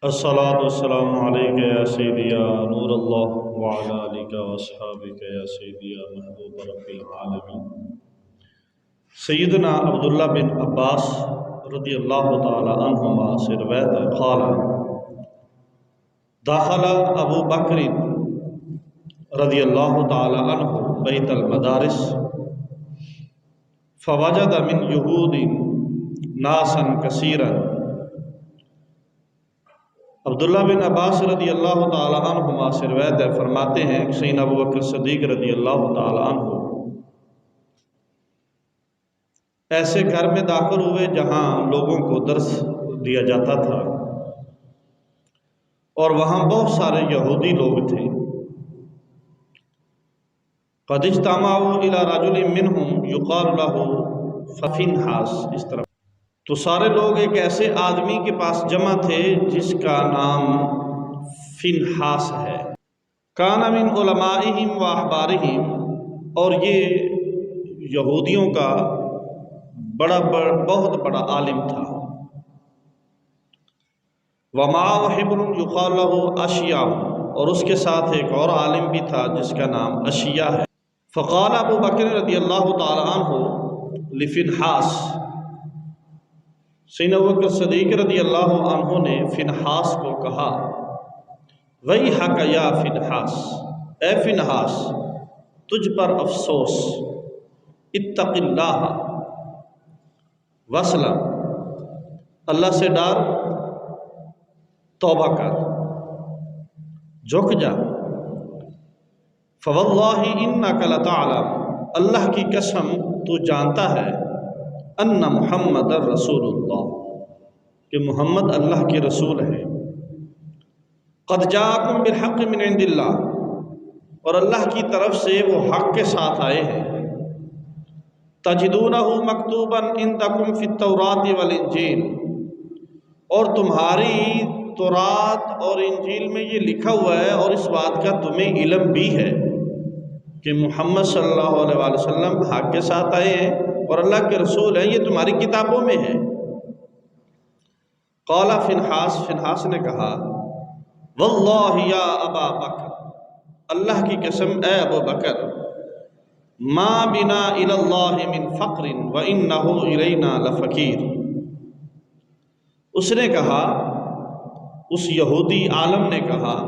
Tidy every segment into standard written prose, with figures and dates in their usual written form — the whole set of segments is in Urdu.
الصلاة والسلام عليك يا سيدي يا نور الله وعلى آلك وأصحابك يا سيدي يا محبوب رب العالمين۔ سیدنا عبداللہ بن عباس رضی اللہ تعالی عنہما سے روایت ہے، قال دخل ابو بکر رضی اللہ تعالی عنہ بیت المدارس فوجد من یہود ناسا کثیرا۔ عبداللہ بن عباس رضی اللہ تعالی عنہما سے روایت ہے، فرماتے ہیں کہ سیدنا ابو بکر صدیق رضی اللہ تعالی عنہ ایسے گھر میں داخل ہوئے جہاں لوگوں کو درس دیا جاتا تھا اور وہاں بہت سارے یہودی لوگ تھے۔ قد اجتمعوا الى رجل منهم يقال له ففنحاس، اس طرح تو سارے لوگ ایک ایسے آدمی کے پاس جمع تھے جس کا نام فنحاس ہے۔ کان من علمائہم و احبارہم، اور یہ یہودیوں کا بہت بڑا عالم تھا۔ ومعہ حبر یقال له اشیاء، اور اس کے ساتھ ایک اور عالم بھی تھا جس کا نام اشیاء ہے۔ فقال ابو بکر رضی اللہ تعالی عنہ لفنحاس، سیدنا ابو بکر صدیق رضی اللہ عنہ نے فنحاس کو کہا، ویحک یا فنحاس، اے فنحاس تجھ پر افسوس، اتق اللہ واسلم، اللہ سے ڈر، توبہ کر، جھک جا۔ فواللہ انک لتعلم، اللہ کی قسم تو جانتا ہے، ان محمد رسول اللہ، کہ محمد اللہ کے رسول ہیں۔ قد جاءکم بالحق من عند اللہ، اور اللہ کی طرف سے وہ حق کے ساتھ آئے ہیں۔ تجدونہ مکتوبا عندکم فی التوراۃ والانجیل، اور تمہاری تورات اور انجیل میں یہ لکھا ہوا ہے، اور اس بات کا تمہیں علم بھی ہے کہ محمد صلی اللہ علیہ وسلم حق کے ساتھ آئے ہیں اور اللہ کے رسول ہیں، یہ تمہاری کتابوں میں ہے۔ قال فنحاس نے کہا، واللہ یا ابا بکر، اللہ کی قسم اے ابو بکر، ما بنا الی اللہ من فقر وانہ الینا لفقیر۔ اس نے کہا، اس یہودی عالم نے کہا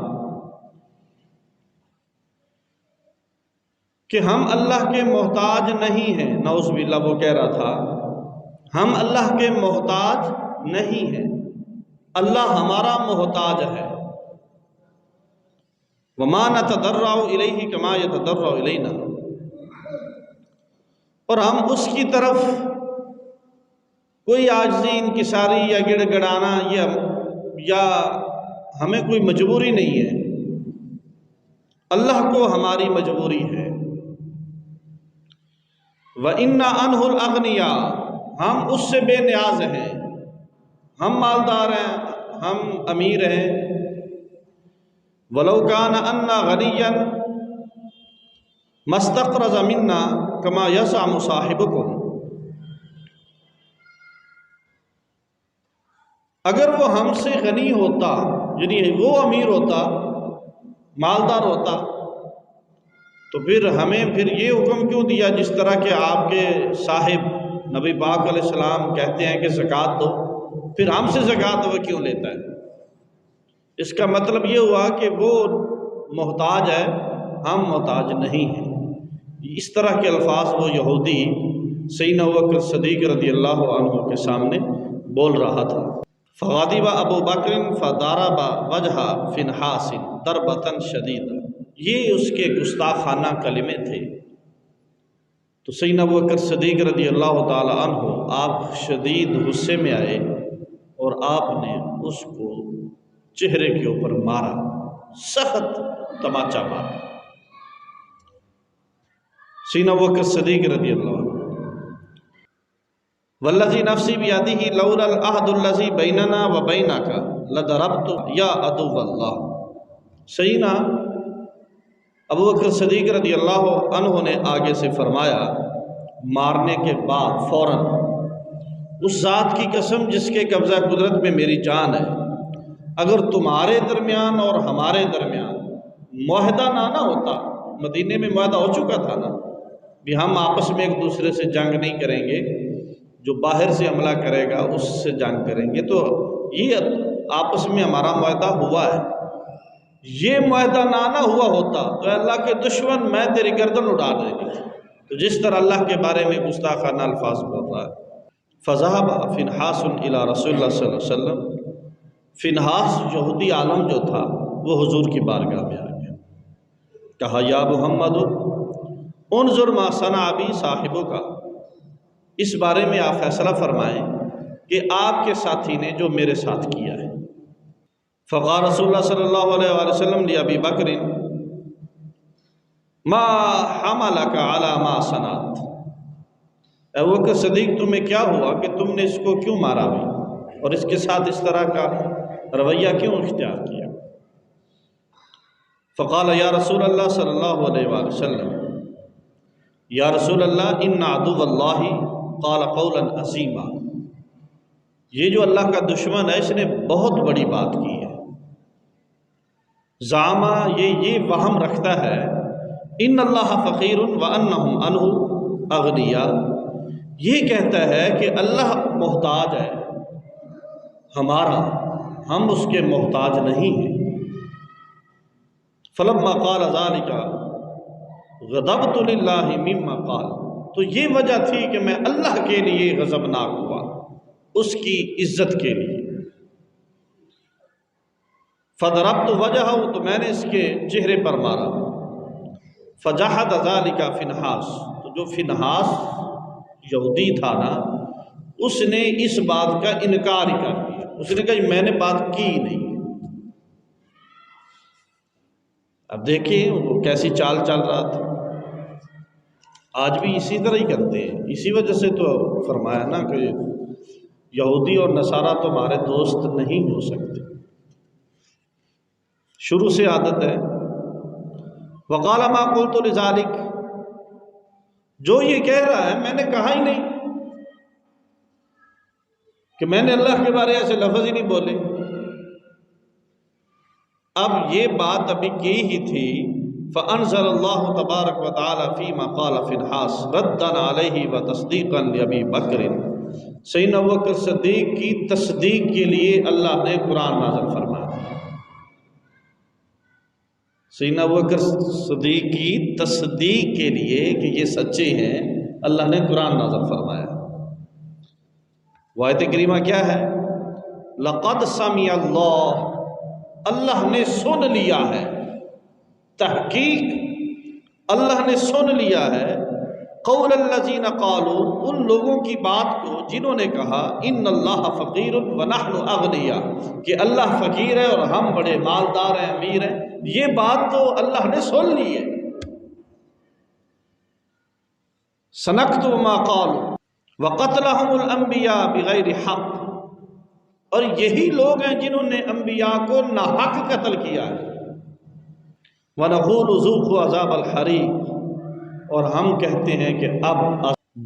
کہ ہم اللہ کے محتاج نہیں ہیں، نعوذ باللہ وہ کہہ رہا تھا، ہم اللہ کے محتاج نہیں ہیں، اللہ ہمارا محتاج ہے۔ وما نتضرع الیہ کما یتضرع الینا، اور ہم اس کی طرف کوئی عاجزی، انکساری یا گڑ گڑانا یا ہمیں کوئی مجبوری نہیں ہے، اللہ کو ہماری مجبوری ہے۔ وَإِنَّا عَنْهُ الْأَغْنِيَاءُ، ہم اس سے بے نیاز ہیں، ہم مالدار ہیں، ہم امیر ہیں۔ وَلَوْ كَانَ أَنَّا غَنِيًّا مَا اسْتَقْرَضَ مِنَّا كَمَا يَزْعُمُ صَاحِبُكُمْ، اگر وہ ہم سے غنی ہوتا، یعنی وہ امیر ہوتا، مالدار ہوتا، تو پھر ہمیں یہ حکم کیوں دیا جس طرح کہ آپ کے صاحب نبی پاک علیہ السلام کہتے ہیں کہ زکوٰۃ دو، پھر ہم سے زکوٰۃ وہ کیوں لیتا ہے؟ اس کا مطلب یہ ہوا کہ وہ محتاج ہے، ہم محتاج نہیں ہیں۔ اس طرح کے الفاظ وہ یہودی سیدنا ابو بکر صدیق رضی اللہ عنہ کے سامنے بول رہا تھا۔ فغضب ابو بکر فضرب وجہ فنحاس ضربۃ شدیدہ، یہ اس کے گستاخانہ کلمے تھے۔ تو سیدنا ابو بکر صدیق رضی اللہ تعالی عنہ آپ شدید غصے میں آئے اور آپ نے اس کو چہرے کے اوپر مارا، سخت تماچا مارا۔ سیدنا ابو بکر صدیق رضی اللہ عنہ، والذی نفسی بیدہ لولا العہد الذی بیننا وبینک لضربت یا عدو اللہ۔ سیدنا ابو بکر صدیق رضی اللہ عنہ نے آگے سے فرمایا، مارنے کے بعد فوراً، اس ذات کی قسم جس کے قبضہ قدرت میں میری جان ہے، اگر تمہارے درمیان اور ہمارے درمیان معاہدہ نہ ہوتا، مدینے میں معاہدہ ہو چکا تھا نا بھی ہم آپس میں ایک دوسرے سے جنگ نہیں کریں گے، جو باہر سے حملہ کرے گا اس سے جنگ کریں گے، تو یہ آپس میں ہمارا معاہدہ ہوا ہے، یہ معاہدہ نہ ہوا ہوتا تو اللہ کے دشمن میں تیری گردن اڑا دیں گے۔ تو جس طرح اللہ کے بارے میں گستاخانہ الفاظ بول رہا ہے۔ فَذَهَبَ فِنْحَاسٌ إِلَىٰ رَسُولِ اللَّهِ صلی اللہ علیہ وسلم، فنحاس یہودی عالم جو تھا وہ حضور کی بارگاہ میں آ گیا، کہا یا محمد انظر ما صنع بی صاحبک، اس بارے میں آپ فیصلہ فرمائیں کہ آپ کے ساتھی نے جو میرے ساتھ کیا ہے۔ فقال رسول اللہ صلی اللہ علیہ وآلہ وسلم لأبی بکر ما حملک علی ما صنعت، اے ابو بکر صدیق تمہیں کیا ہوا کہ تم نے اس کو کیوں مارا بھی اور اس کے ساتھ اس طرح کا رویہ کیوں اختیار کیا؟ فقال یا رسول اللہ صلی اللہ علیہ وآلہ وسلم، یا رسول اللہ ان عدو اللہ قال قولا عظیما، یہ جو اللہ کا دشمن ہے اس نے بہت بڑی بات کی ہے۔ زعما یہ وہم رکھتا ہے ان اللہ فقیر وانہم عنہ اغنیاء، یہ کہتا ہے کہ اللہ محتاج ہے ہمارا، ہم اس کے محتاج نہیں ہیں۔ فلما قال ذلك غضبت للہ مما قال، تو یہ وجہ تھی کہ میں اللہ کے لیے غضبناک ہوا، اس کی عزت کے لیے۔ فضربت وجہہ، تو میں نے اس کے چہرے پر مارا۔ فجحد ذلك فنحاس، تو جو فنحاس یہودی تھا نا اس نے اس بات کا انکار ہی کر دیا، اس نے کہا میں نے بات کی نہیں۔ اب دیکھیں وہ کیسی چال چل رہا تھا، آج بھی اسی طرح ہی کرتے ہیں، اسی وجہ سے تو فرمایا نا کہ یہودی اور نصارہ تمہارے دوست نہیں ہو سکتے، شروع سے عادت ہے۔ وقال ما قلت لذلك، جو یہ کہہ رہا ہے میں نے کہا ہی نہیں کہ میں نے اللہ کے بارے ایسے لفظ ہی نہیں بولے۔ اب یہ بات ابھی کی ہی تھی، فأنزل اللہ تبارک و تعالی فیما قال فنحاس ردا علیہ و تصدیقا لأبی بکر، سیدنا ابوبکر صدیق کی تصدیق کے لیے اللہ نے قرآن نازل فرمایا۔ سیدنا ابوبکر صدیق کی تصدیق کے لیے کہ یہ سچے ہیں اللہ نے قرآن نازل فرمایا۔ آیت کریمہ کیا ہے؟ لقد سمع اللہ، اللہ نے سن لیا ہے، تحقیق اللہ نے سن لیا ہے، قول الذین قالوا، ان لوگوں کی بات کو جنہوں نے کہا ان اللہ فقیر ونحن اغنیاء، کہ اللہ فقیر ہے اور ہم بڑے مالدار ہیں، امیر ہیں، یہ بات تو اللہ نے سن لی ہے۔ سنکتب ما قالوا وقتلہم الانبیاء بغیر حق، اور یہی لوگ ہیں جنہوں نے انبیاء کو ناحق قتل کیا ہے۔ وَنَقُولُ ذُوقُوا عَذَابَ الْحَرِيقِ، اور ہم کہتے ہیں کہ اب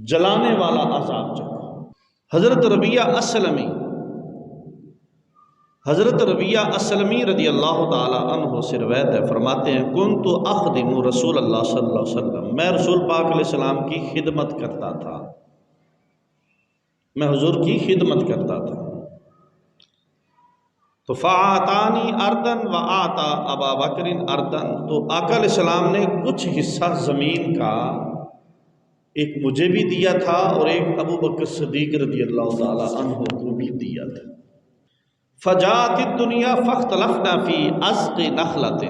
جلانے والا عذاب چکھو۔ حضرت ربیہ اسلمی رضی اللہ تعالی عنہ سے روایت ہے، فرماتے ہیں کنت اخدم رسول اللہ صلی اللہ علیہ وسلم، میں رسول پاک علیہ السلام کی خدمت کرتا تھا، میں حضور کی خدمت کرتا تھا۔ تو فَآتَانِي أَرْضًا وَآتَى أَبَا بَكْرٍ أَرْضًا، تو آقا علیہ السلام نے کچھ حصہ زمین کا ایک مجھے بھی دیا تھا اور ایک ابو بکر صدیق رضی اللہ تعالی عنہ کو بھی دیا تھا۔ فَجَاءَتِ الدُّنْيَا فَاخْتَلَفْنَا فِي عَزْقِ نَخْلَةٍ،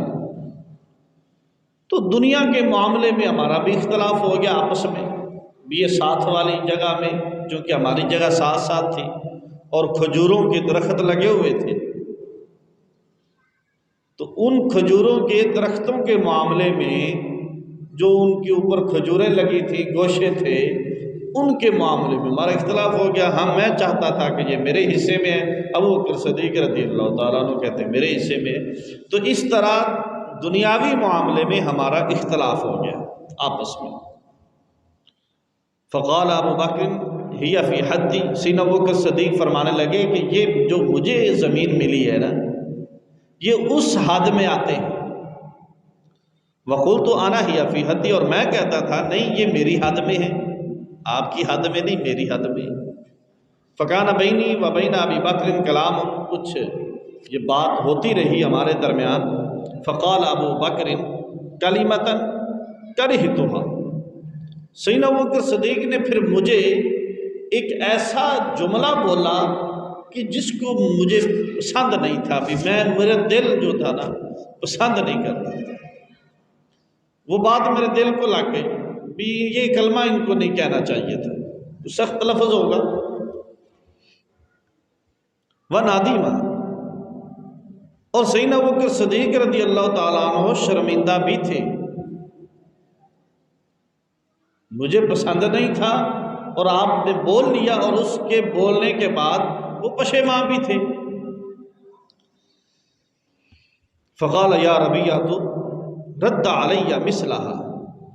تو دنیا کے معاملے میں ہمارا بھی اختلاف ہو گیا آپس میں بھی، یہ ساتھ والی جگہ میں جو کہ ہماری جگہ ساتھ ساتھ تھی اور کھجوروں کے درخت لگے ہوئے تھے، تو ان کھجوروں کے درختوں کے معاملے میں جو ان کے اوپر کھجوریں لگی تھیں، گوشے تھے، ان کے معاملے میں ہمارا اختلاف ہو گیا۔ ہاں میں چاہتا تھا کہ یہ میرے حصے میں ہے، ابو بکر صدیق رضی اللہ تعالیٰ عنہ کہتے ہیں میرے حصے میں ہے۔ تو اس طرح دنیاوی معاملے میں ہمارا اختلاف ہو گیا آپس میں۔ فقال ابو بکر ہی فی حدی، سیدنا ابو بکر صدیق فرمانے لگے کہ یہ جو مجھے زمین ملی ہے نا یہ اس حد میں آتے ہیں۔ وقلت انا ہی فی حدی، اور میں کہتا تھا نہیں یہ میری حد میں ہے، آپ کی حد میں نہیں، میری حد میں۔ فکان بینی و بین ابی بکر کلام، کچھ یہ بات ہوتی رہی ہمارے درمیان۔ فقال ابو بکر کلمۃ کرہتھا، سیدنا ابوبکر صدیق نے پھر مجھے ایک ایسا جملہ بولا کہ جس کو مجھے پسند نہیں تھا، بھی میرا دل جو تھا نا پسند نہیں کرتا، وہ بات میرے دل کو لگ گئی بھی یہ کلمہ ان کو نہیں کہنا چاہیے تھا، سخت لفظ ہوگا۔ وَنَادِمًا، اور سیدنا ابوبکر صدیق رضی اللہ تعالیٰ عنہ شرمندہ بھی تھے، مجھے پسند نہیں تھا اور آپ نے بول لیا، اور اس کے بولنے کے بعد وہ پشیمان بھی تھے۔ فقال یا ربیہ تو رد علیہ مثلہا،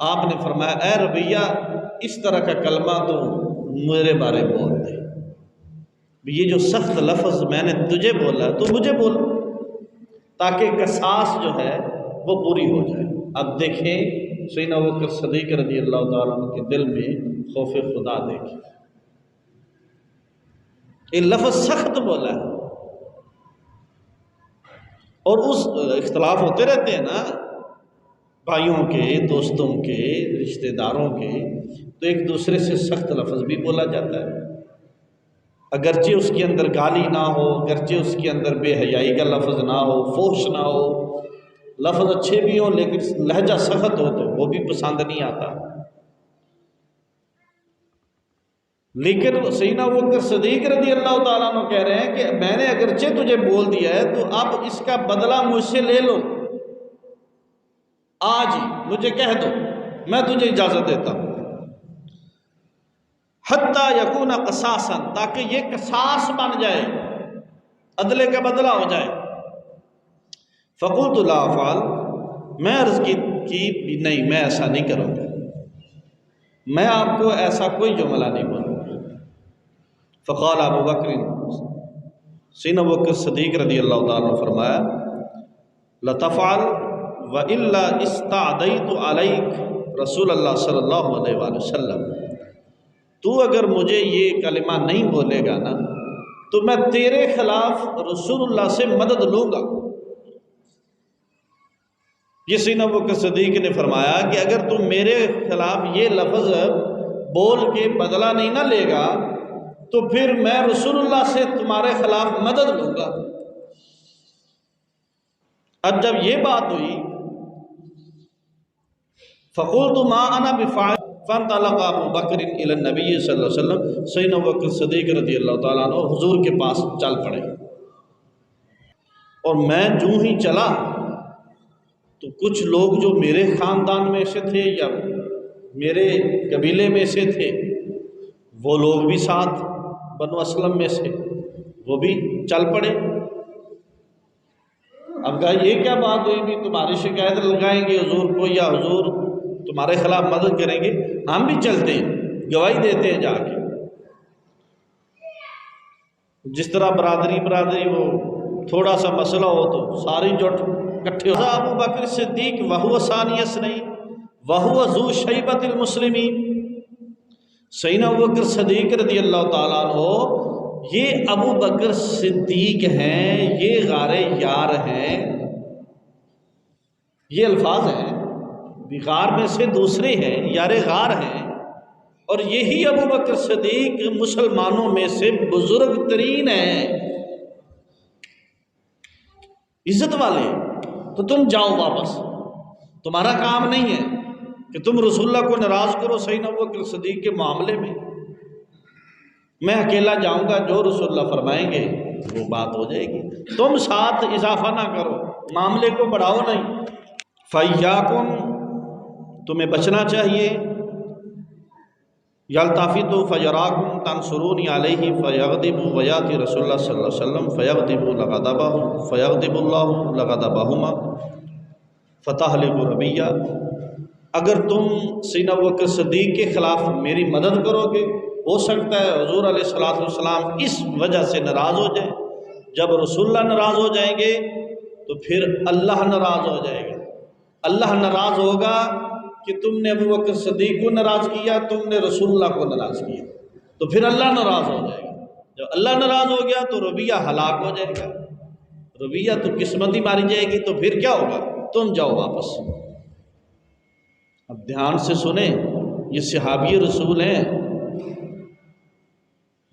آپ نے فرمایا اے ربیہ اس طرح کا کلمہ تو میرے بارے بول دے، یہ جو سخت لفظ میں نے تجھے بولا تو مجھے بول، تاکہ قصاص جو ہے وہ پوری ہو جائے۔ اب دیکھیں سیدنا ابوبکر صدیق رضی اللہ تعالیٰ عنہ کے دل میں خوف خدا دیکھیں، یہ لفظ سخت بولا ہے، اور اس اختلاف ہوتے رہتے ہیں نا بھائیوں کے، دوستوں کے، رشتہ داروں کے، تو ایک دوسرے سے سخت لفظ بھی بولا جاتا ہے، اگرچہ اس کے اندر گالی نہ ہو، اگرچہ اس کے اندر بے حیائی کا لفظ نہ ہو، فحش نہ ہو، لفظ اچھے بھی ہوں لیکن لہجہ سخت ہو تو وہ بھی پسند نہیں آتا۔ لیکن سیدنا ابوبکر صدیق رضی اللہ تعالیٰ عنہ کہہ رہے ہیں کہ میں نے اگرچہ تجھے بول دیا ہے تو اب اس کا بدلہ مجھ سے لے لو، آج ہی مجھے کہہ دو، میں تجھے اجازت دیتا ہوں۔ حتیٰ یکون قصاصا، تاکہ یہ قصاص بن جائے، عدلے کا بدلہ ہو جائے۔ فقلت لا افعل، میں عرض کی نہیں میں ایسا نہیں کروں گا، میں آپ کو ایسا کوئی جملہ نہیں بولوں گا۔ فقال ابو بکر، سیدنا ابوبکر صدیق رضی اللہ تعالیٰ عنہ فرمایا لتفعل وإلا استعدیت علیک رسول اللہ صلی اللہ علیہ وآلہ وسلم، تو اگر مجھے یہ کلمہ نہیں بولے گا نا تو میں تیرے خلاف رسول اللہ سے مدد لوں گا۔ یہ سیدنا ابوبکر صدیق نے فرمایا کہ اگر تم میرے خلاف یہ لفظ بول کے بدلہ نہیں نہ لے گا تو پھر میں رسول اللہ سے تمہارے خلاف مدد لوں گا۔ اب جب یہ بات ہوئی فقلت ما انا بفاعل، فانطلق ابو بکر الی النبی صلی اللہ علیہ وسلم، سیدنا ابوبکر صدیق رضی اللہ تعالیٰ عنہ حضور کے پاس چل پڑے، اور میں جو ہی چلا تو کچھ لوگ جو میرے خاندان میں سے تھے یا میرے قبیلے میں سے تھے وہ لوگ بھی ساتھ، بنو اسلم میں سے وہ بھی چل پڑے۔ اب کہا یہ کیا بات ہوئی بھی تمہاری شکایت لگائیں گے حضور کو، یا حضور تمہارے خلاف مدد کریں گے؟ ہم بھی چلتے ہیں، گواہی دیتے ہیں جا کے۔ جس طرح برادری وہ تھوڑا سا مسئلہ ہو تو ساری جٹ اکٹھے ہو۔ ابو بکر صدیق وہو ثانی اثنین وہو ذو شیبۃ المسلمین، سیدنا ابوبکر صدیق رضی اللہ تعالیٰ عنہ یہ ابو بکر صدیق ہیں، یہ غار یار ہیں، یہ الفاظ ہیں، غار میں سے دوسرے ہیں، یار غار ہیں، اور یہی ابو بکر صدیق مسلمانوں میں سے بزرگ ترین ہیں، عزت والے۔ تو تم جاؤ واپس، تمہارا کام نہیں ہے کہ تم رسول اللہ کو ناراض کرو سیدنا ابوبکر صدیق کے معاملے میں، میں اکیلا جاؤں گا، جو رسول اللہ فرمائیں گے وہ بات ہو جائے گی، تم ساتھ اضافہ نہ کرو، معاملے کو بڑھاؤ نہیں۔ فَإِيَّاكُمْ، تمہیں بچنا چاہیے، یلتفتوا فَیَرَاکُمْ تَنْصُرُونِ عَلَیہ فَیَغْضِبُ وَیَأْتِی رسول اللہ صلی اللہ علیہ وسلم فَیَغْضِبُ لَغَضَبَهُ فَیَغْضِبُ اللَّهُ لَغَضَبَهُمَا فَتَحْلِفُ رَبِیَّ، اگر تم سیدنا ابوبکر صدیق کے خلاف میری مدد کرو گے ہو سکتا ہے حضور علیہ الصلوۃ والسلام اس وجہ سے ناراض ہو جائیں، جب رسول اللہ ناراض ہو جائیں گے تو پھر اللہ ناراض ہو جائے گا۔ اللہ ناراض ہوگا کہ تم نے ابو بکر صدیق کو ناراض کیا، تم نے رسول اللہ کو ناراض کیا، تو پھر اللہ ناراض ہو جائے گا۔ جب اللہ ناراض ہو گیا تو رویہ ہلاک ہو جائے گا، رویہ تو قسمت ہی ماری جائے گی، تو پھر کیا ہوگا؟ تم جاؤ واپس۔ اب دھیان سے سنیں، یہ صحابی رسول ہیں،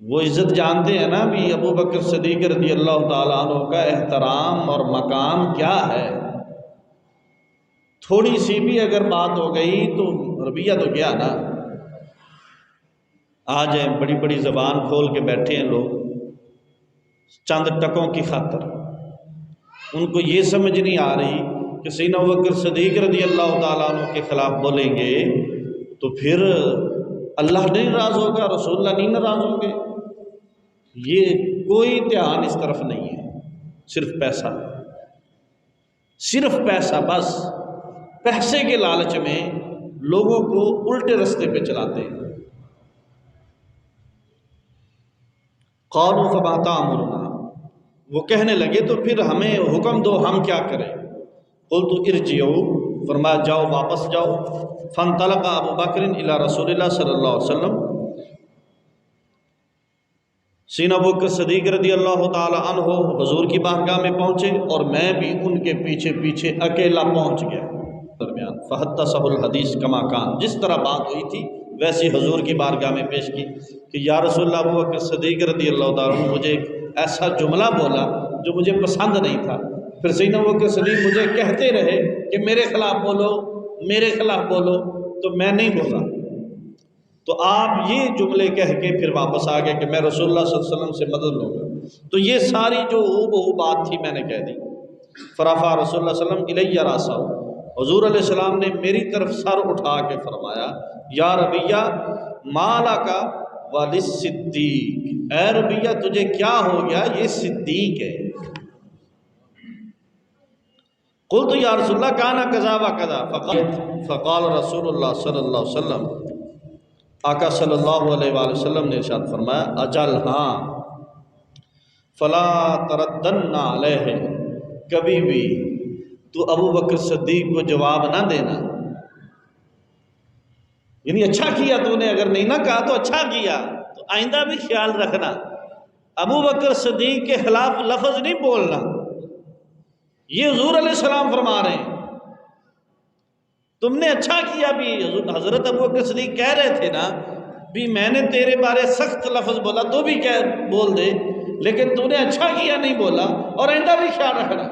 وہ عزت جانتے ہیں نا بھی ابو بکر صدیق رضی اللہ تعالیٰ عنہ کا احترام اور مقام کیا ہے۔ تھوڑی سی بھی اگر بات ہو گئی تو رویہ تو گیا نا۔ آ جائیں بڑی بڑی زبان کھول کے بیٹھے ہیں لوگ چند ٹکوں کی خاطر، ان کو یہ سمجھ نہیں آ رہی کہ سیدنا ابوبکر صدیق رضی اللہ تعالیٰ عنہ کے خلاف بولیں گے تو پھر اللہ نہیں ناراض ہوگا، رسول اللہ نہیں ناراض ہوں گے۔ یہ کوئی دھیان اس طرف نہیں ہے، صرف پیسہ، صرف پیسہ، بس پیسے کے لالچ میں لوگوں کو الٹے رستے پہ چلاتے ہیں۔ قالوا فما تأمرنا، وہ کہنے لگے تو پھر ہمیں حکم دو، ہم کیا کریں؟ قلت ارجعوا، فرمایا جاؤ واپس جاؤ۔ فانطلق ابو بکر الی رسول اللہ صلی اللہ علیہ وسلم، سیدنا ابو بکر صدیق رضی اللہ تعالی عنہ حضور کی بارگاہ میں پہنچے اور میں بھی ان کے پیچھے پیچھے اکیلا پہنچ گیا درمیان۔ فحدثہ الحدیث کما کان، جس طرح بات ہوئی تھی ویسی حضور کی بارگاہ میں پیش کی کہ یا رسول اللہ، ابو بکر صدیق رضی اللہ تعالیٰ عنہ مجھے ایک ایسا جملہ بولا جو مجھے پسند نہیں تھا، پھر سیدنا ابو بکر صدیق مجھے کہتے رہے کہ میرے خلاف بولو، میرے خلاف بولو، تو میں نہیں بولا، تو آپ یہ جملے کہہ کے پھر واپس آ گئے کہ میں رسول اللہ صلی اللہ علیہ وسلم سے مدد لوں گا۔ تو یہ ساری جو بہو بات تھی میں نے کہہ دی۔ فرفع رسول اللہ صلی اللہ علیہ وسلم الی راسہ، حضور علیہ السلام نے میری طرف سر اٹھا کے فرمایا یا ربیہ ما لک وللصدیق، اے ربیہ تجھے کیا ہو گیا، یہ صدیق ہے۔ قلت یا رسول اللہ کانا کذا و کذا، فقال رسول اللہ صلی اللہ علیہ وسلم، آقا صلی اللہ علیہ وآلہ وسلم نے ارشاد فرمایا اجل ہاں، فلا تردن علیہ، کبھی بھی تو ابو بکر صدیق کو جواب نہ دینا، یعنی اچھا کیا تو نے، اگر نہیں نہ کہا تو اچھا کیا، تو آئندہ بھی خیال رکھنا ابو بکر صدیق کے خلاف لفظ نہیں بولنا۔ یہ حضور علیہ السلام فرما رہے ہیں تم نے اچھا کیا بھی، حضرت ابو بکر صدیق کہہ رہے تھے نا بھی میں نے تیرے بارے سخت لفظ بولا تو بھی بول دے، لیکن تو نے اچھا کیا نہیں بولا، اور آئندہ بھی خیال رکھنا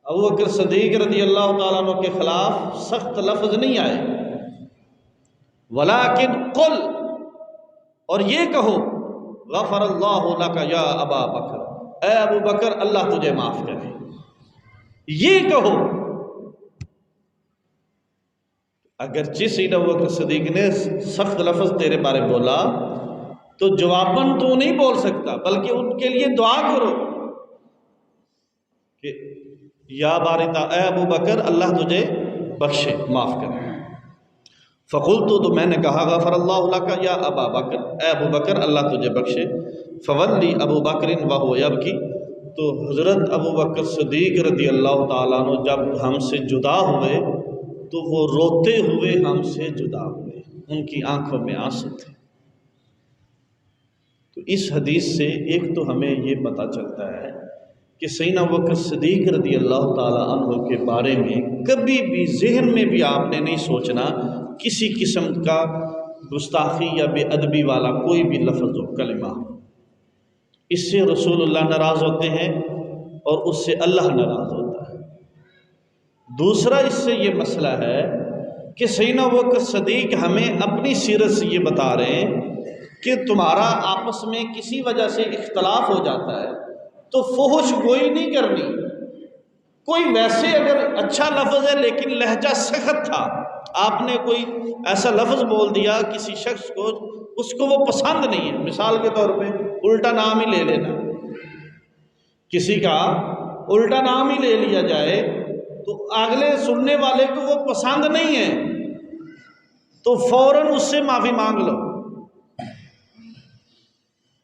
ابو بکر صدیق رضی اللہ تعالیٰ عنہ کے خلاف سخت لفظ نہیں آئے، ولیکن قل، اور یہ کہو غفر اللہ لک یا ابا بکر، اے ابو بکر اللہ تجھے معاف کرے، یہ کہو۔ اگرچہ سیدنا ابو بکر صدیق نے سخت لفظ تیرے بارے بولا تو جواباً تو نہیں بول سکتا، بلکہ ان کے لیے دعا کرو کہ یا بارتا، اے ابو بکر اللہ تجھے بخشے، معاف کرے۔ فقلت، تو میں نے کہا غفر اللہ لک یا ابا بکر، اے ابو بکر اللہ تجھے بخشے۔ فولی ابو بکر وہو یبکی، تو حضرت ابو بکر صدیق رضی اللہ تعالیٰ عنہ جب ہم سے جدا ہوئے تو وہ روتے ہوئے ہم سے جدا ہوئے، ان کی آنکھوں میں آنسو تھے۔ تو اس حدیث سے ایک تو ہمیں یہ پتہ چلتا ہے کہ سیدنا ابو بکر صدیق رضی اللہ تعالیٰ عنہ کے بارے میں کبھی بھی ذہن میں بھی آپ نے نہیں سوچنا کسی قسم کا گستاخی یا بے ادبی والا کوئی بھی لفظ و کلمہ، اس سے رسول اللہ ناراض ہوتے ہیں اور اس سے اللہ ناراض ہوتا ہے۔ دوسرا اس سے یہ مسئلہ ہے کہ سیدنا ابو بکر صدیق ہمیں اپنی سیرت سے یہ بتا رہے ہیں کہ تمہارا آپس میں کسی وجہ سے اختلاف ہو جاتا ہے تو فحش گوئی نہیں کرنی، کوئی ویسے اگر اچھا لفظ ہے لیکن لہجہ سخت تھا، آپ نے کوئی ایسا لفظ بول دیا کسی شخص کو، اس کو وہ پسند نہیں ہے، مثال کے طور پہ الٹا نام ہی لے لینا، کسی کا الٹا نام ہی لے لیا جائے تو اگلے سننے والے کو وہ پسند نہیں ہے تو فوراً اس سے معافی مانگ لو،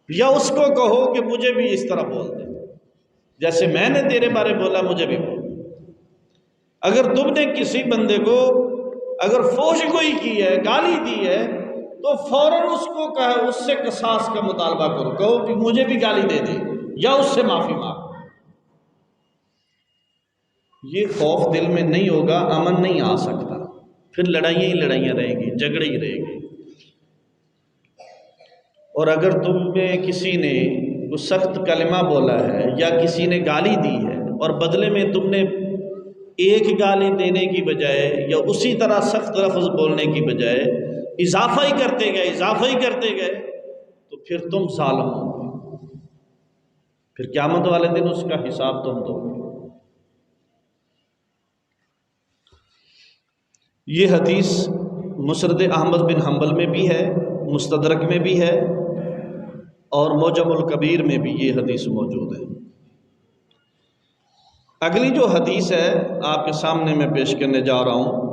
یا اس کو کہو کہ مجھے بھی اس طرح بول دے، جیسے میں نے تیرے بارے بولا مجھے بھی بول۔ اگر تم نے کسی بندے کو اگر فوش کوئی کی ہے، گالی دی ہے، تو فوراً اس کو کہو، اس سے قصاص کا مطالبہ کرو، کہو کہ مجھے بھی گالی دے دی یا اس سے معافی مانگ۔ یہ خوف دل میں نہیں ہوگا، امن نہیں آ سکتا، پھر لڑائیاں ہی لڑائیاں رہیں گی، جھگڑے ہی رہے گی۔ اور اگر تم میں کسی نے کوئی سخت کلمہ بولا ہے یا کسی نے گالی دی ہے اور بدلے میں تم نے ایک گالی دینے کی بجائے یا اسی طرح سخت لفظ بولنے کی بجائے اضافہ ہی کرتے گئے تو پھر تم ظالم ہو گے، پھر قیامت والے دن اس کا حساب تم دو گے۔ یہ حدیث مسند احمد بن حنبل میں بھی ہے، مستدرک میں بھی ہے، اور معجم الکبیر میں بھی یہ حدیث موجود ہے۔ اگلی جو حدیث ہے آپ کے سامنے میں پیش کرنے جا رہا ہوں،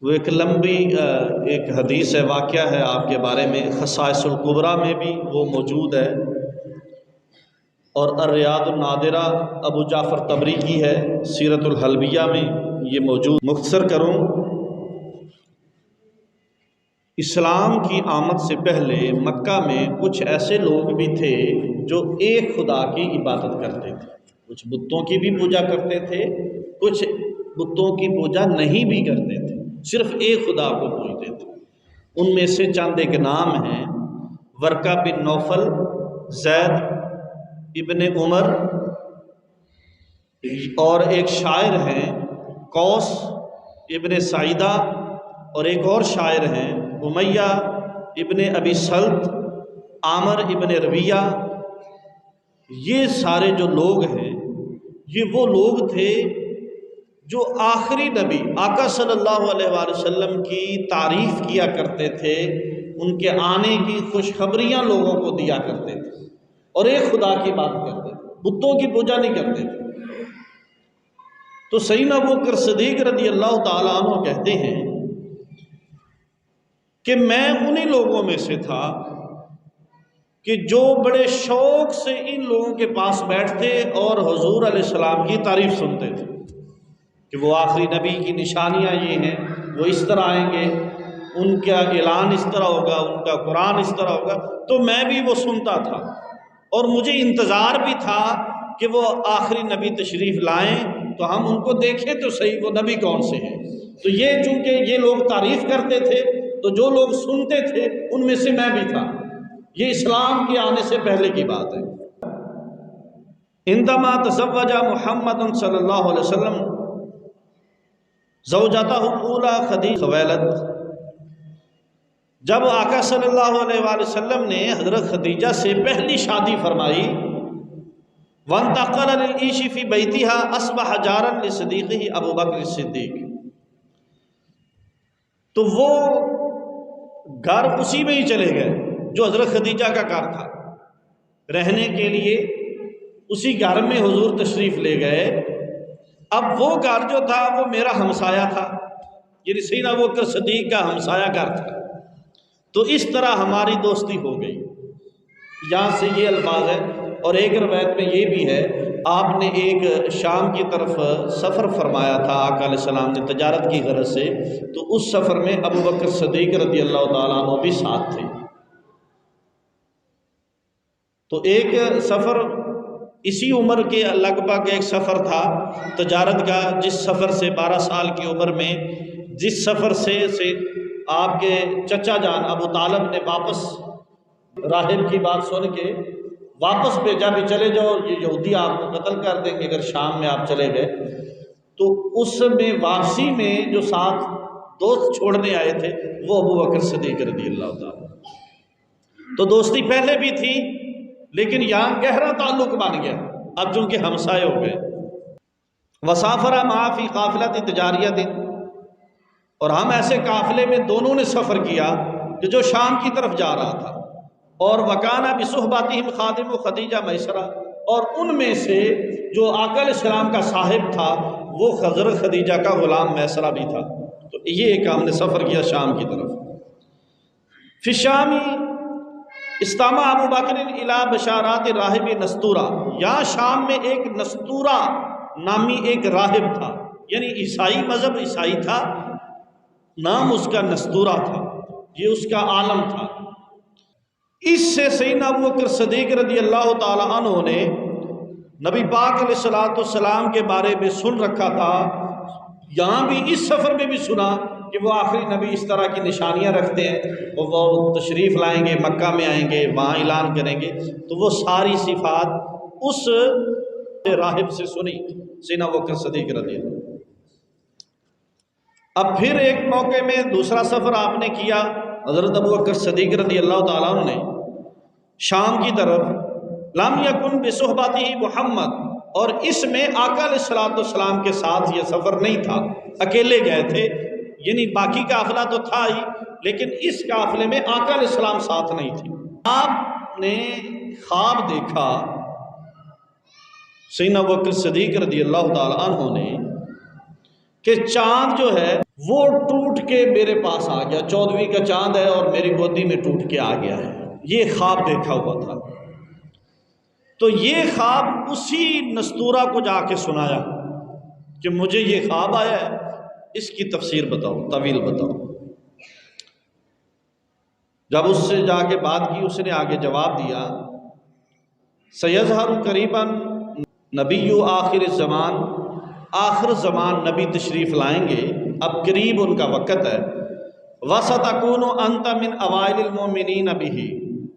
وہ ایک لمبی ایک حدیث ہے، واقعہ ہے آپ کے بارے میں، خصائص الکبریٰ میں بھی وہ موجود ہے، اور الریاض النادرہ ابو جعفر طبری کی ہے، سیرت الحلبیہ میں یہ موجود۔ مختصر کروں، اسلام کی آمد سے پہلے مکہ میں کچھ ایسے لوگ بھی تھے جو ایک خدا کی عبادت کرتے تھے، کچھ بتوں کی بھی پوجا کرتے تھے، کچھ بتوں کی پوجا نہیں بھی کرتے تھے، صرف ایک خدا کو پوجتے تھے۔ ان میں سے چند ایک نام ہیں: ورقہ بن نوفل، زید ابن عمر، اور ایک شاعر ہیں قوس ابن سعیدہ، اور ایک اور شاعر ہیں امیہ ابن ابی سلط، عامر ابن ربیعہ۔ یہ سارے جو لوگ ہیں یہ وہ لوگ تھے جو آخری نبی آقا صلی اللہ علیہ وآلہ وسلم کی تعریف کیا کرتے تھے، ان کے آنے کی خوشخبریاں لوگوں کو دیا کرتے تھے، اور ایک خدا کی بات کرتے تھے، بتوں کی پوجا نہیں کرتے تھے۔ تو سیدنا ابوبکر صدیق رضی اللہ تعالیٰ عنہ کہتے ہیں کہ میں انہی لوگوں میں سے تھا کہ جو بڑے شوق سے ان لوگوں کے پاس بیٹھتے اور حضور علیہ السلام کی تعریف سنتے تھے کہ وہ آخری نبی کی نشانیاں یہ ہیں، وہ اس طرح آئیں گے، ان کا اعلان اس طرح ہوگا، ان کا قرآن اس طرح ہوگا۔ تو میں بھی وہ سنتا تھا، اور مجھے انتظار بھی تھا کہ وہ آخری نبی تشریف لائیں تو ہم ان کو دیکھیں تو صحیح وہ نبی کون سے ہیں۔ تو یہ چونکہ یہ لوگ تعریف کرتے تھے تو جو لوگ سنتے تھے ان میں سے میں بھی تھا۔ یہ اسلام کے آنے سے پہلے کی بات ہے۔ عندما تزوج محمد صلی اللہ علیہ وسلم زوجتہ الاولی خدیجہ خویلد، جب آقا صلی اللہ علیہ وآلہ وسلم نے حضرت خدیجہ سے پہلی شادی فرمائی، وانتقل للعیش فی بیتہا اصبح جارا لصدیقہ ابو بکر الصدیق، تو وہ گھر اسی میں ہی چلے گئے جو حضرت خدیجہ کا گھر تھا، رہنے کے لیے اسی گھر میں حضور تشریف لے گئے۔ اب وہ گھر جو تھا وہ میرا ہمسایہ تھا، یعنی سیدنا ابوبکر صدیق کا ہمسایہ گھر تھا، تو اس طرح ہماری دوستی ہو گئی۔ یہاں سے یہ الفاظ ہے، اور ایک روایت میں یہ بھی ہے آپ نے ایک شام کی طرف سفر فرمایا تھا آقا علیہ السلام نے تجارت کی غرض سے، تو اس سفر میں ابوبکر صدیق رضی اللہ تعالیٰ عنہ بھی ساتھ تھے۔ تو ایک سفر اسی عمر کے لگ بھگ ایک سفر تھا تجارت کا، جس سفر سے 12 سال کی عمر میں جس سفر سے آپ کے چچا جان ابو طالب نے واپس راہب کی بات سن کے واپس بھیجا بھی چلے جاؤ، یہ یہودی آپ کو قتل کر دیں گے اگر شام میں آپ چلے گئے۔ تو اس میں واپسی میں جو ساتھ دوست چھوڑنے آئے تھے وہ ابوبکر صدیق رضی اللہ تعالیٰ۔ تو دوستی پہلے بھی تھی لیکن یہاں گہرا تعلق بن گیا اب چونکہ ہمسائے ہو گئے۔ وسافر معا فی قافلۃ تجاریۃ، اور ہم ایسے قافلے میں دونوں نے سفر کیا کہ جو شام کی طرف جا رہا تھا، اور وکانہ بصحبتہم خادم خدیجہ میسرہ، اور ان میں سے جو آقا علیہ السلام کا صاحب تھا وہ حضرت خدیجہ کا غلام میسرہ بھی تھا۔ تو یہ ایک ہم نے سفر کیا شام کی طرف۔ فی الشامی استامہ ابو بکر الی بشارات راہب نستورہ، یہاں شام میں ایک نستورہ نامی ایک راہب تھا، یعنی عیسائی مذہب عیسائی تھا، نام اس کا نستورہ تھا، یہ اس کا عالم تھا۔ اس سے سیدنا ابو بکر صدیق رضی اللہ تعالیٰ عنہ نے نبی پاک علیہ الصلوۃ والسلام کے بارے میں سن رکھا تھا، یہاں بھی اس سفر میں بھی سنا کہ وہ آخری نبی اس طرح کی نشانیاں رکھتے ہیں، وہ تشریف لائیں گے، مکہ میں آئیں گے، وہاں اعلان کریں گے، تو وہ ساری صفات اس راہب سے سنی سیدنا ابو بکر صدیق رضی اللہ۔ اب پھر ایک موقع میں دوسرا سفر آپ نے کیا، حضرت ابو بکر صدیق رضی اللہ تعالیٰ عنہ نے شام کی طرف، لم یکن بصحبتہ محمد، اور اس میں آقا علیہ الصلوۃ والسلام کے ساتھ یہ سفر نہیں تھا، اکیلے گئے تھے، یعنی باقی قافلہ تو تھا ہی لیکن اس قافلے میں آقا علیہ السلام ساتھ نہیں تھے۔ آپ نے خواب دیکھا سیدنا ابو بکر صدیق رضی اللہ تعالیٰ عنہ نے کہ چاند جو ہے وہ ٹوٹ کے میرے پاس آ گیا، 14ویں کا چاند ہے اور میری گودی میں ٹوٹ کے آ گیا ہے، یہ خواب دیکھا ہوا تھا۔ تو یہ خواب اسی نستورہ کو جا کے سنایا کہ مجھے یہ خواب آیا ہے، اس کی تفسیر بتاؤ، طویل بتاؤ۔ جب اس سے جا کے بات کی، اس نے آگے جواب دیا، سیظہر قریبا نبی آخر الزمان، آخر زمان نبی تشریف لائیں گے، اب قریب ان کا وقت ہے، وَسَتَكُونُ أَنْتَ مِنْ أَوَائِلِ الْمُؤْمِنِينَ بِهِ،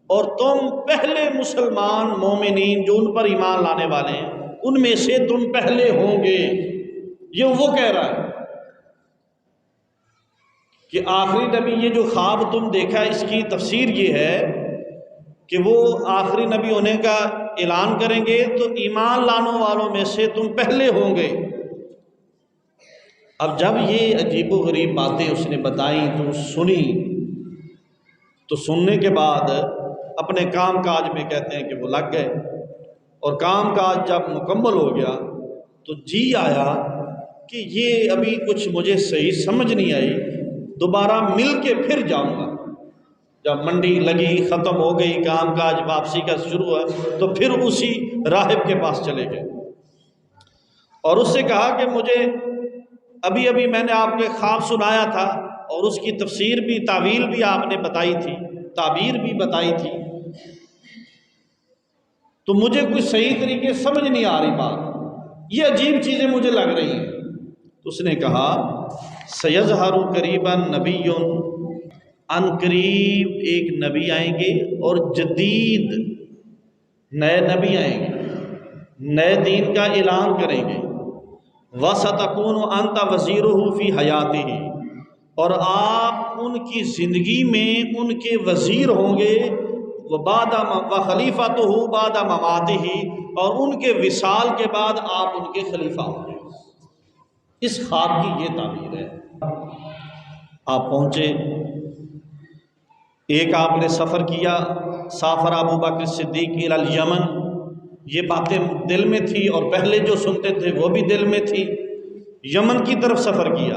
اور تم پہلے مسلمان مومنین جو ان پر ایمان لانے والے ہیں ان میں سے تم پہلے ہوں گے۔ یہ وہ کہہ رہا ہے کہ آخری نبی، یہ جو خواب تم دیکھا اس کی تفسیر یہ ہے کہ وہ آخری نبی ہونے کا اعلان کریں گے تو ایمان لانے والوں میں سے تم پہلے ہوں گے۔ اب جب یہ عجیب و غریب باتیں اس نے بتائیں تو سنی، تو سننے کے بعد اپنے کام کاج میں کہتے ہیں کہ وہ لگ گئے، اور کام کاج جب مکمل ہو گیا تو جی آیا کہ یہ ابھی کچھ مجھے صحیح سمجھ نہیں آئی، دوبارہ مل کے پھر جاؤں گا۔ جب منڈی لگی، ختم ہو گئی، کام کاج واپسی کا شروع ہوا، تو پھر اسی راہب کے پاس چلے گئے اور اس سے کہا کہ مجھے ابھی میں نے آپ کے خواب سنایا تھا اور اس کی تفسیر بھی، تعویل بھی آپ نے بتائی تھی، تعبیر بھی بتائی تھی، تو مجھے کچھ صحیح طریقے سمجھ نہیں آ رہی بات، یہ عجیب چیزیں مجھے لگ رہی ہیں۔ تو اس نے کہا سیظہر قریبا نبی، ان قریب ایک نبی آئیں گے اور جدید نئے نبی آئیں گے، نئے دین کا اعلان کریں گے، وَسَتَكُونُ أَنْتَ وَزِيرُهُ فِي حَيَاتِهِ، اور آپ ان کی زندگی میں ان کے وزیر ہوں گے، وَخَلِيفَتُهُ بَعْدَ مَمَاتِهِ، اور ان کے وصال کے بعد آپ ان کے خلیفہ ہوں گے۔ اس خواب کی یہ تعبیر ہے۔ آپ پہنچے، ایک آپ نے سفر کیا، سافر ابو بکر صدیق الی الیمن، یہ باتیں دل میں تھی اور پہلے جو سنتے تھے وہ بھی دل میں تھی، یمن کی طرف سفر کیا۔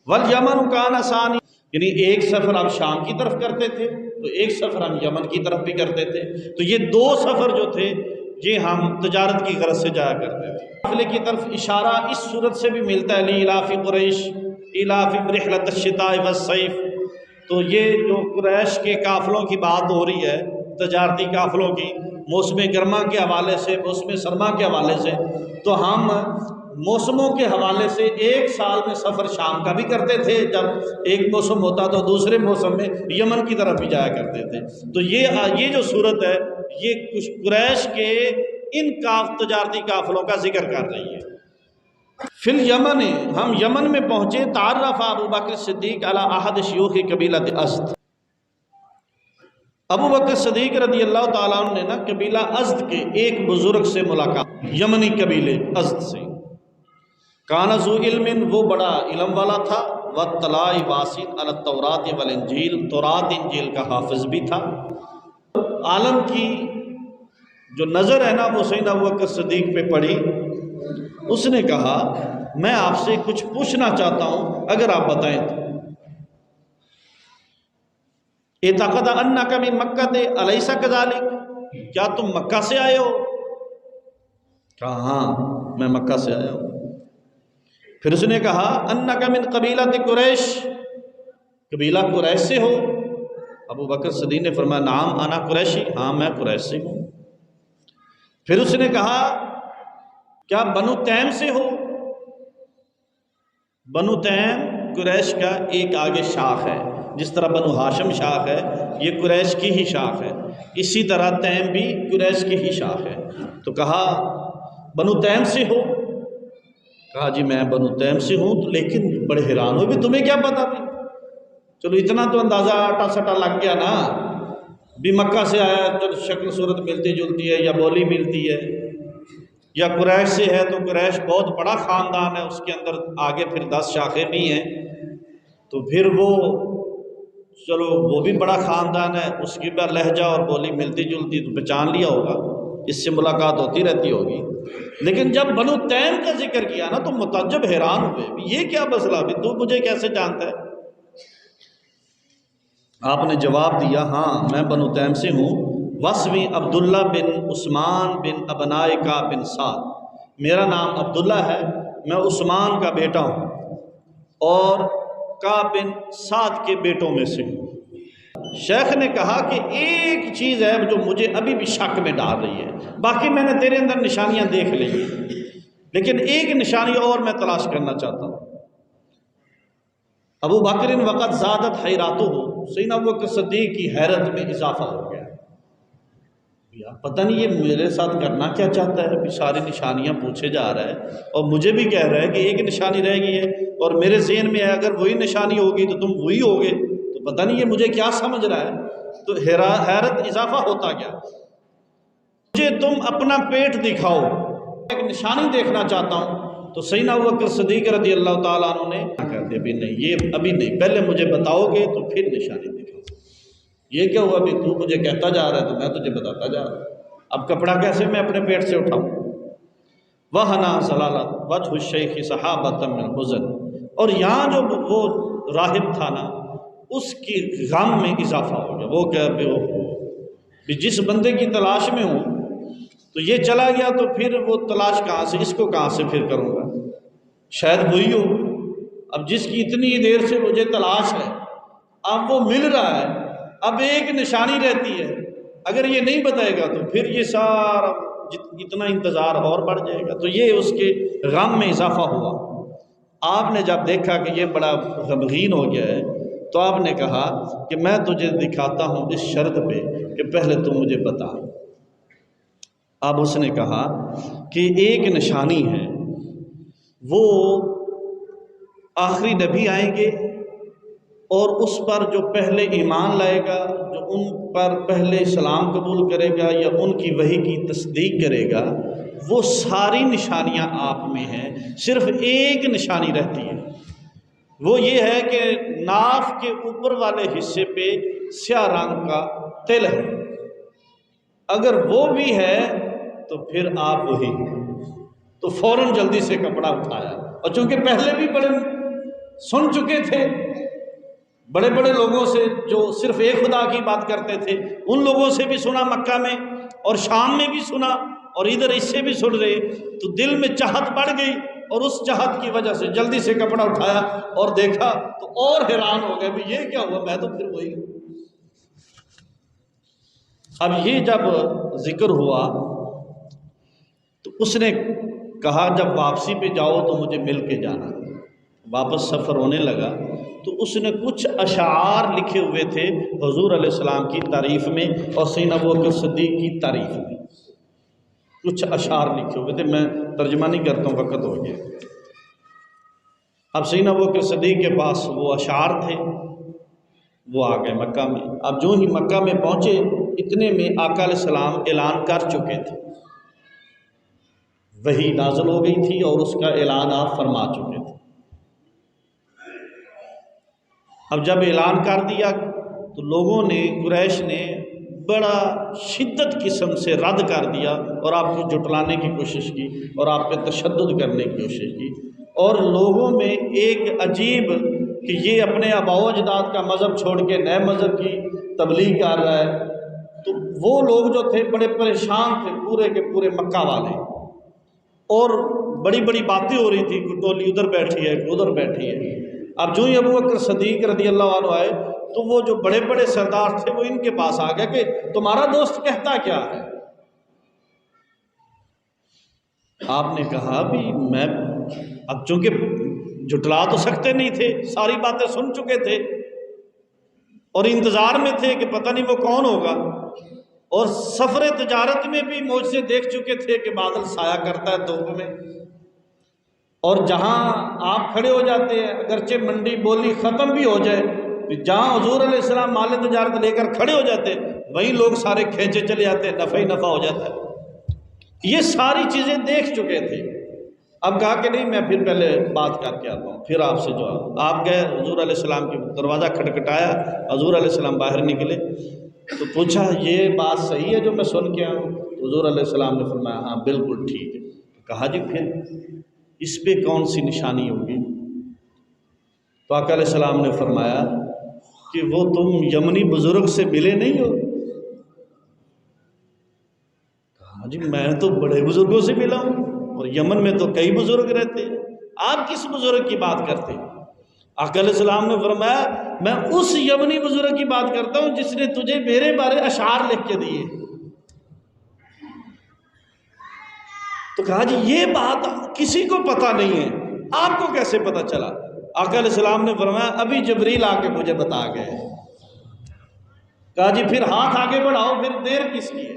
والیمن کان ثانی، یعنی ایک سفر آپ شام کی طرف کرتے تھے تو ایک سفر ہم یمن کی طرف بھی کرتے تھے، تو یہ دو سفر جو تھے یہ ہم تجارت کی غرض سے جایا کرتے تھے۔ قافلے کی طرف اشارہ اس صورت سے بھی ملتا ہے، لإلاف قریش إلاف رحلۃ الشتاء والصیف، تو یہ جو قریش کے قافلوں کی بات ہو رہی ہے، تجارتی قافلوں کی، موسم گرما کے حوالے سے، موسم سرما کے حوالے سے، تو ہم موسموں کے حوالے سے ایک سال میں سفر شام کا بھی کرتے تھے، جب ایک موسم ہوتا تو دوسرے موسم میں یمن کی طرف بھی جایا کرتے تھے۔ تو یہ جو صورت ہے یہ کچھ قریش کے ان تجارتی قافلوں کا ذکر کر رہی ہے۔ فی الیمن، ہم یمن میں پہنچے، تعرف ابو بکر صدیق علی احد شیوخ قبیلۃ ازد، ابو بکر صدیق رضی اللہ تعالیٰ عنہ نے قبیلہ ازد کے ایک بزرگ سے ملاقات، یمنی قبیلے ازد سے، کان ذو علم، وہ بڑا علم والا تھا، واطلاع واسع علی التوراۃ والانجیل، تورات انجیل کا حافظ بھی تھا۔ عالم کی جو نظر ہے نا وہ سیدنا ابو بکر صدیق پہ پڑی، اس نے کہا میں آپ سے کچھ پوچھنا چاہتا ہوں، اگر آپ بتائیں تو۔ اعتقد انک من مکہ الیس کذالک، کیا تم مکہ سے آئے ہو؟ کہا ہاں میں مکہ سے آیا ہوں۔ پھر اس نے کہا انک من قبیلہ قریش، قبیلہ قریش سے ہو؟ ابو بکر صدیق نے فرمایا نعم انا قریشی، ہاں میں قریش سے ہوں۔ پھر اس نے کہا کیا بنو تیم سے ہو؟ بنو تیم قریش کا ایک آگے شاخ ہے، جس طرح بنو ہاشم شاخ ہے، یہ قریش کی ہی شاخ ہے، اسی طرح تیم بھی قریش کی ہی شاخ ہے۔ تو کہا بنو تیم سے ہو؟ کہا جی میں بنو تیم سے ہوں، لیکن بڑے حیران ہو بھی تمہیں کیا پتا بھی؟ چلو اتنا تو اندازہ آٹا سٹا لگ گیا نا، بھی مکہ سے آیا تو شکل صورت ملتی جلتی ہے یا بولی ملتی ہے، یا قریش سے ہے تو قریش بہت بڑا خاندان ہے، اس کے اندر آگے پھر 10 شاخیں بھی ہیں، تو پھر وہ چلو وہ بھی بڑا خاندان ہے، اس کی بھی لہجہ اور بولی ملتی جلتی تو پہچان لیا ہوگا، اس سے ملاقات ہوتی رہتی ہوگی۔ لیکن جب بنو تیم کا ذکر کیا نا تو متعجب حیران ہوئے بھی یہ کیا مسئلہ، بھی تو مجھے کیسے جانتا ہے؟ آپ نے جواب دیا ہاں میں بنو تیم سے ہوں، واسمی عبداللہ بن عثمان بن ابنائے کعب بن سعد، میرا نام عبداللہ ہے، میں عثمان کا بیٹا ہوں اور کعب بن سعد کے بیٹوں میں سے ہوں۔ شیخ نے کہا کہ ایک چیز ہے جو مجھے ابھی بھی شک میں ڈال رہی ہے، باقی میں نے تیرے اندر نشانیاں دیکھ لی لیکن ایک نشانی اور میں تلاش کرنا چاہتا ہوں۔ ابو بکر وقت زادت حیراتہ، سیدنا ابو بکر صدیق کی حیرت میں اضافہ ہو گیا، پتہ نہیں یہ میرے ساتھ کرنا کیا چاہتا ہے، ساری نشانیاں پوچھے جا رہا ہے اور مجھے بھی کہہ رہا ہے کہ ایک نشانی رہ گئی ہے، اور میرے ذہن میں ہے اگر وہی نشانی ہوگی تو تم وہی ہوگے، تو پتہ نہیں یہ مجھے کیا سمجھ رہا ہے۔ تو حیرت اضافہ ہوتا گیا، مجھے تم اپنا پیٹ دکھاؤ، ایک نشانی دیکھنا چاہتا ہوں۔ تو سیدنا ابو بکر صدیق رضی اللہ تعالیٰ عنہ نے کہتے ابھی نہیں، یہ ابھی نہیں، پہلے مجھے بتاؤ گے تو پھر نشانی دکھاؤ۔ یہ کیا ہوا بھی تو مجھے کہتا جا رہا ہے تو میں تجھے بتاتا جا رہا ہوں، اب کپڑا کیسے میں اپنے پیٹ سے اٹھاؤں؟ وَهَنَا زَلَالَتْ وَجْهُ الشَّيْخِ صَحَابَةً مِّنْ حُزْنٍ، اور یہاں جو وہ راہب تھا نا اس کی غم میں اضافہ ہو گیا، وہ کہ جس بندے کی تلاش میں ہوں تو یہ چلا گیا تو پھر وہ تلاش کہاں سے، اس کو کہاں سے پھر کروں گا، شاید وہی ہو، اب جس کی اتنی دیر سے مجھے تلاش ہے اب وہ مل رہا ہے، اب ایک نشانی رہتی ہے، اگر یہ نہیں بتائے گا تو پھر یہ سارا اتنا انتظار اور بڑھ جائے گا، تو یہ اس کے غم میں اضافہ ہوا۔ آپ نے جب دیکھا کہ یہ بڑا غمگین ہو گیا ہے تو آپ نے کہا کہ میں تجھے دکھاتا ہوں اس شرط پہ کہ پہلے تو مجھے بتا۔ اب اس نے کہا کہ ایک نشانی ہے، وہ آخری نبی آئیں گے اور اس پر جو پہلے ایمان لائے گا، جو ان پر پہلے اسلام قبول کرے گا یا ان کی وحی کی تصدیق کرے گا، وہ ساری نشانیاں آپ میں ہیں، صرف ایک نشانی رہتی ہے، وہ یہ ہے کہ ناف کے اوپر والے حصے پہ سیاہ رنگ کا تل ہے، اگر وہ بھی ہے تو پھر آپ وہی۔ تو فوراً جلدی سے کپڑا اٹھایا، اور چونکہ پہلے بھی بڑے سن چکے تھے بڑے بڑے لوگوں سے جو صرف ایک خدا کی بات کرتے تھے، ان لوگوں سے بھی سنا مکہ میں اور شام میں بھی سنا اور ادھر اس سے بھی سن رہے، تو دل میں چاہت بڑھ گئی، اور اس چاہت کی وجہ سے جلدی سے کپڑا اٹھایا اور دیکھا تو اور حیران ہو گئے بھی یہ کیا ہوا، میں تو پھر وہی ہوں۔ اب یہ جب ذکر ہوا تو اس نے کہا جب واپسی پہ جاؤ تو مجھے مل کے جانا۔ واپس سفر ہونے لگا تو اس نے کچھ اشعار لکھے ہوئے تھے حضور علیہ السلام کی تعریف میں اور سیدنا ابو بکر صدیق کی تعریف میں، کچھ اشعار لکھے ہوئے تھے، میں ترجمہ نہیں کرتا ہوں وقت ہو گیا۔ اب سیدنا ابو بکر صدیق کے پاس وہ اشعار تھے، وہ آ گئے مکہ میں۔ اب جو ہی مکہ میں پہنچے اتنے میں آقا علیہ السلام اعلان کر چکے تھے، وحی نازل ہو گئی تھی اور اس کا اعلان آپ فرما چکے تھے۔ اب جب اعلان کر دیا تو لوگوں نے، قریش نے بڑا شدت قسم سے رد کر دیا اور آپ کو جھٹلانے کی کوشش کی اور آپ پہ تشدد کرنے کی کوشش کی، اور لوگوں میں ایک عجیب کہ یہ اپنے آباء و اجداد کا مذہب چھوڑ کے نئے مذہب کی تبلیغ کر رہا ہے۔ تو وہ لوگ جو تھے بڑے پریشان تھے، پورے کے پورے مکہ والے، اور بڑی بڑی باتیں ہو رہی تھی، کوئی ٹولی ادھر بیٹھی ہے، کوئی ادھر بیٹھی ہے۔ اب جو ہی ابو بکر صدیق رضی اللہ عنہ آئے تو وہ جو بڑے بڑے سردار تھے وہ ان کے پاس آ گیا کہ تمہارا دوست کہتا کیا ہے؟ آپ نے کہا بھی میں اب چونکہ جھٹلا تو سکتے نہیں تھے، ساری باتیں سن چکے تھے اور انتظار میں تھے کہ پتہ نہیں وہ کون ہوگا، اور سفر تجارت میں بھی معجزے دیکھ چکے تھے کہ بادل سایہ کرتا ہے دھوپ میں، اور جہاں آپ کھڑے ہو جاتے ہیں اگرچہ منڈی بولی ختم بھی ہو جائے، جہاں حضور علیہ السلام مال تجارت لے کر کھڑے ہو جاتے وہیں لوگ سارے کھینچے چلے جاتے، نفع ہی نفع ہو جاتا ہے۔ یہ ساری چیزیں دیکھ چکے تھے۔ اب کہا کہ نہیں، میں پھر پہلے بات کر کے آتا ہوں، پھر آپ سے جواب۔ آپ گئے، حضور علیہ السلام کی دروازہ کھٹکھٹایا، حضور علیہ السلام باہر نکلے تو پوچھا یہ بات صحیح ہے جو میں سن کے آؤں؟ حضور علیہ السلام نے فرمایا ہاں بالکل ٹھیک ہے۔ کہا جی پھر اس پہ کون سی نشانی ہوگی؟ تو آقا علیہ السلام نے فرمایا کہ وہ تم یمنی بزرگ سے ملے نہیں ہو؟ کہا جی میں تو بڑے بزرگوں سے ملا ہوں، اور یمن میں تو کئی بزرگ رہتے ہیں، آپ کس بزرگ کی بات کرتے ہیں؟ آقا علیہ السلام نے فرمایا میں اس یمنی بزرگ کی بات کرتا ہوں جس نے تجھے میرے بارے اشعار لکھ کے دیے۔ تو کہا جی یہ بات کسی کو پتہ نہیں ہے، آپ کو کیسے پتہ چلا؟ آقا علیہ السلام نے فرمایا ابھی جبریل آ کے مجھے بتا گئے۔ کہا جی پھر ہاتھ آگے بڑھاؤ، پھر دیر کس کی ہے؟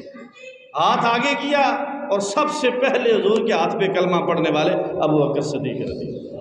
ہاتھ آگے کیا اور سب سے پہلے حضور کے ہاتھ پہ کلمہ پڑھنے والے ابو بکر صدیق رضی اللہ عنہ۔